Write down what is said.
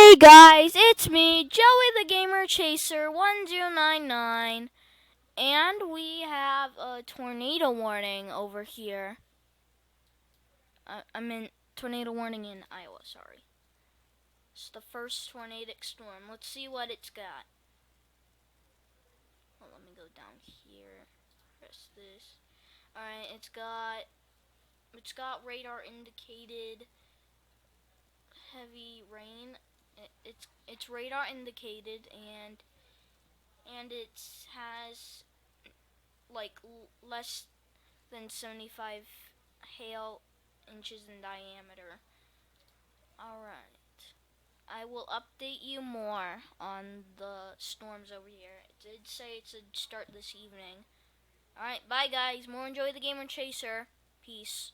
Hey guys, it's me, Joey the Gamer Chaser 1099, and we have a tornado warning over here. I'm in tornado warning in Iowa, sorry. It's the first tornadic storm. Let's see what it's got. Well, let me go down here. Press this. Alright, it's got radar indicated heavy rain. It's radar indicated and it has like less than 75 hail inches in diameter. Alright. I will update you more on the storms over here. It did say it should start this evening. Alright, bye guys. More enjoy the Gamer Chaser. Peace.